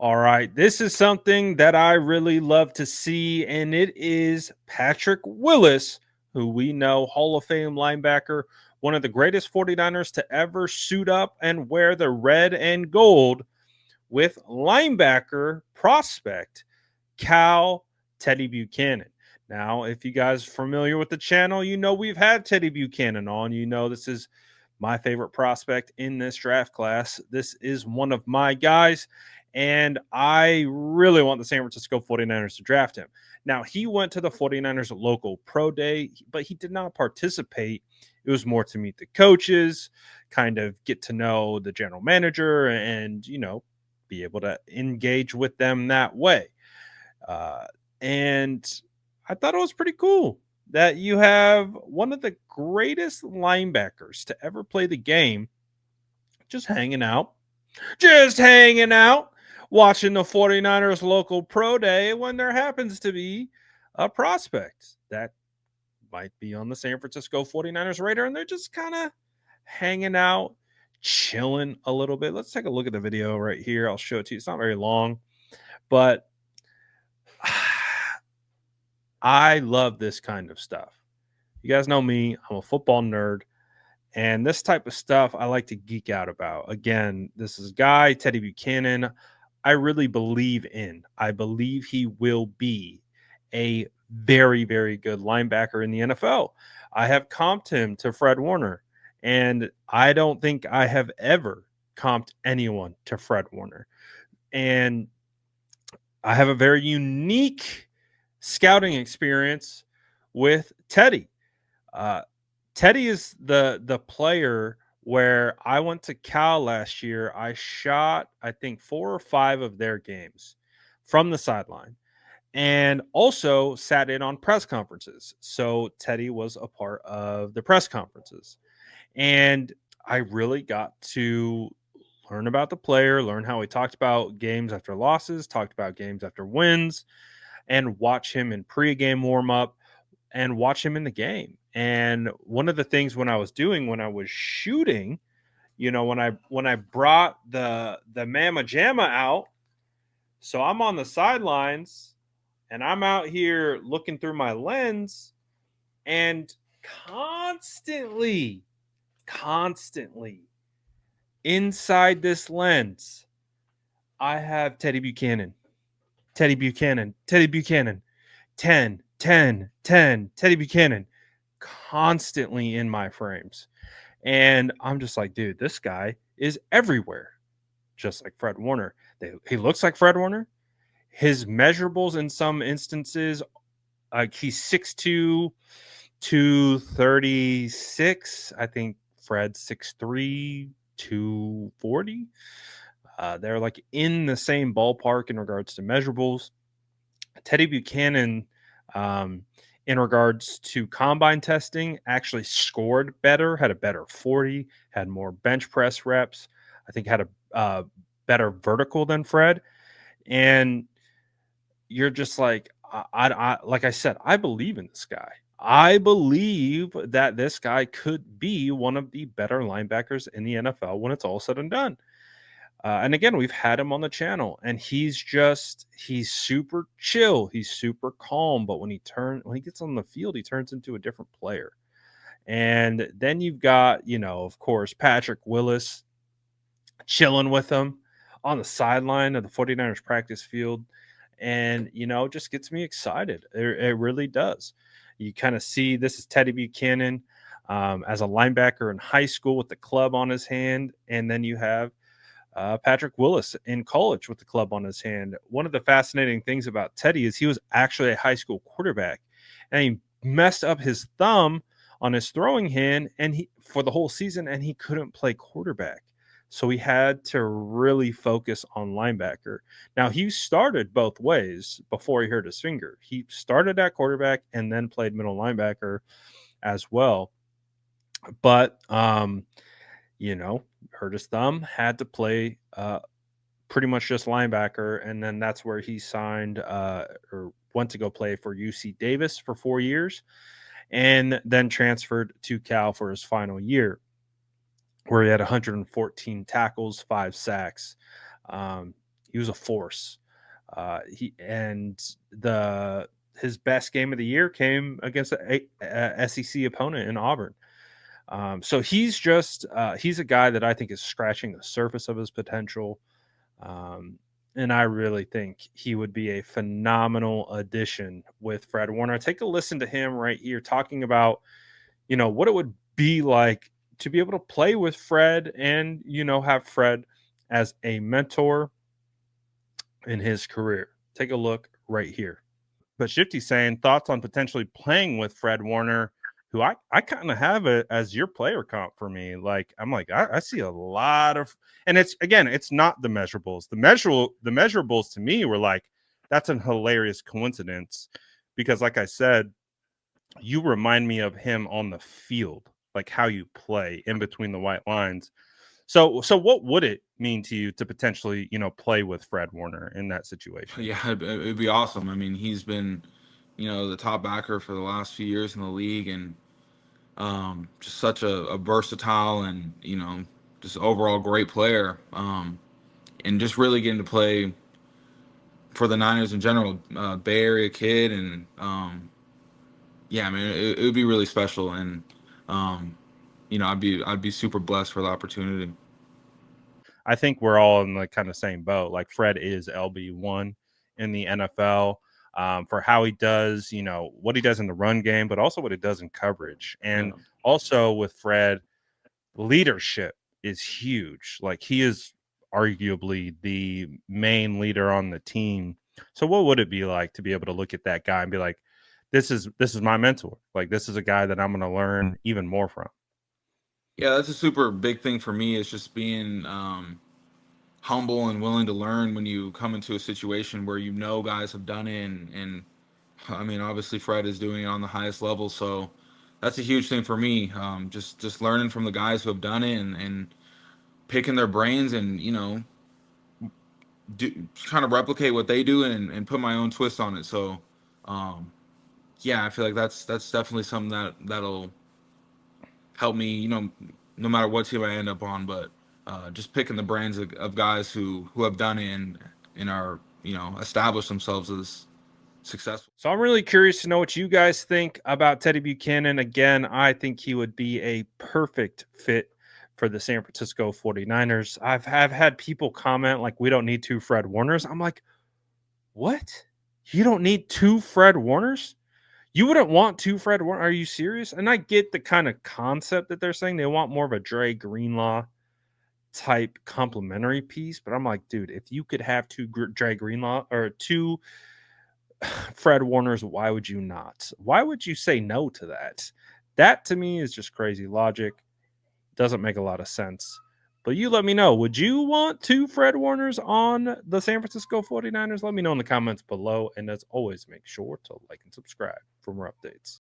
All right. This is something that I really love to see, and it is Patrick Willis, who we know, Hall of Fame linebacker, one of the greatest 49ers to ever suit up and wear the red and gold with linebacker prospect Cal Teddye Buchanan. Now, if you guys are familiar with the channel, you know we've had Teddye Buchanan on. You know this is my favorite prospect in this draft class. This is one of my guys, and I really want the San Francisco 49ers to draft him. Now, he went to the 49ers local pro day, but he did not participate. It was more to meet the coaches, kind of get to know the general manager, and, be able to engage with them that way. And I thought it was pretty cool that you have one of the greatest linebackers to ever play the game just hanging out, watching the 49ers local pro day when there happens to be a prospect that might be on the San Francisco 49ers radar, and they're just kind of hanging out, chilling a little bit. Let's take a look at the video right here. I'll show it to you. It's not very long, but I love this kind of stuff. You guys know me, I'm a football nerd, and this type of stuff I like to geek out about. Again, this is guy Teddye Buchanan. I really believe in. I believe he will be a very, very good linebacker in the NFL. I have comped him to Fred Warner, and I don't think I have ever comped anyone to Fred Warner. And I have a very unique scouting experience with Teddye. Teddye is the player where I went to Cal last year. I shot, I think, 4 or 5 of their games from the sideline, and also sat in on press conferences. So Teddye was a part of the press conferences, and I really got to learn about the player, learn how he talked about games after losses, talked about games after wins, and watch him in pregame warm up and watch him in the game. And one of the things when I was shooting, when I brought the Mama Jamma out, so I'm on the sidelines and I'm out here looking through my lens, and constantly inside this lens, I have Teddye Buchanan, Teddye Buchanan, Teddye Buchanan, 10, 10, 10, Teddye Buchanan, constantly in my frames. And I'm just like, dude, this guy is everywhere, just like Fred Warner. He looks like Fred Warner. His measurables in some instances, like he's 6'2", 236. I think Fred's 6'3", 240. They're like in the same ballpark in regards to measurables. Teddye Buchanan, in regards to combine testing, actually scored better, had a better 40, had more bench press reps. I think had a better vertical than Fred. And you're just like, like I said, I believe in this guy. I believe that this guy could be one of the better linebackers in the NFL when it's all said and done. And again, we've had him on the channel, and he's super chill. He's super calm. But when he gets on the field, he turns into a different player. And then you've got, of course, Patrick Willis chilling with him on the sideline of the 49ers practice field. And, just gets me excited. It really does. You kind of see this is Teddye Buchanan as a linebacker in high school with the club on his hand. And then you have Patrick Willis in college with the club on his hand. One of the fascinating things about Teddye is he was actually a high school quarterback, and he messed up his thumb on his throwing hand for the whole season, and he couldn't play quarterback. So he had to really focus on linebacker. Now, he started both ways before he hurt his finger. He started at quarterback and then played middle linebacker as well. But hurt his thumb, had to play pretty much just linebacker, and then that's where he signed or went to go play for UC Davis for 4 years, and then transferred to Cal for his final year, where he had 114 tackles, 5 sacks. He was a force. His best game of the year came against a SEC opponent in Auburn. So he's a guy that I think is scratching the surface of his potential. And I really think he would be a phenomenal addition with Fred Warner. Take a listen to him right here talking about, what it would be like to be able to play with Fred and, have Fred as a mentor in his career. Take a look right here. But Shifty's saying thoughts on potentially playing with Fred Warner, who I kind of have it as your player comp for me. Like I'm like I see a lot of, and it's not the measurables. The measurables to me were like that's an hilarious coincidence because like I said, you remind me of him on the field, like how you play in between the white lines. So what would it mean to you to potentially, play with Fred Warner in that situation? Yeah, it'd be awesome. I mean, he's been, the top backer for the last few years in the league, and just such a versatile and just overall great player. And just really getting to play for the Niners in general, Bay Area kid, and yeah, I mean, it would be really special, and um, I'd be super blessed for the opportunity. I think we're all in the kind of same boat. Like Fred is LB1 in the NFL for how he does, what he does in the run game, but also what he does in coverage. Yeah. And also with Fred, leadership is huge. Like he is arguably the main leader on the team. So what would it be like to be able to look at that guy and be like, this is my mentor. Like this is a guy that I'm going to learn even more from. Yeah, that's a super big thing for me. Is just being humble and willing to learn when you come into a situation where guys have done it, and I mean, obviously Fred is doing it on the highest level, so that's a huge thing for me. Just learning from the guys who have done it, and picking their brains, and trying to replicate what they do, and put my own twist on it. So um, yeah, I feel like that's definitely something that'll help me, no matter what team I end up on. But just picking the brains of guys who have done it, and are established themselves as successful. So I'm really curious to know what you guys think about Teddie Buchanan. Again, I think he would be a perfect fit for the San Francisco 49ers. Have had people comment like we don't need two Fred Warners. I'm like, what? You don't need two Fred Warners? You wouldn't want two Fred Warner? Are you serious? And I get the kind of concept that they're saying. They want more of a Dre Greenlaw type complementary piece, but I'm like, dude, if you could have two Dre Greenlaw or two Fred Warner's, why would you not? Why would you say no to that? That to me is just crazy logic. Doesn't make a lot of sense. But you let me know. Would you want two Fred Warners on the San Francisco 49ers? Let me know in the comments below. And as always, make sure to like and subscribe for more updates.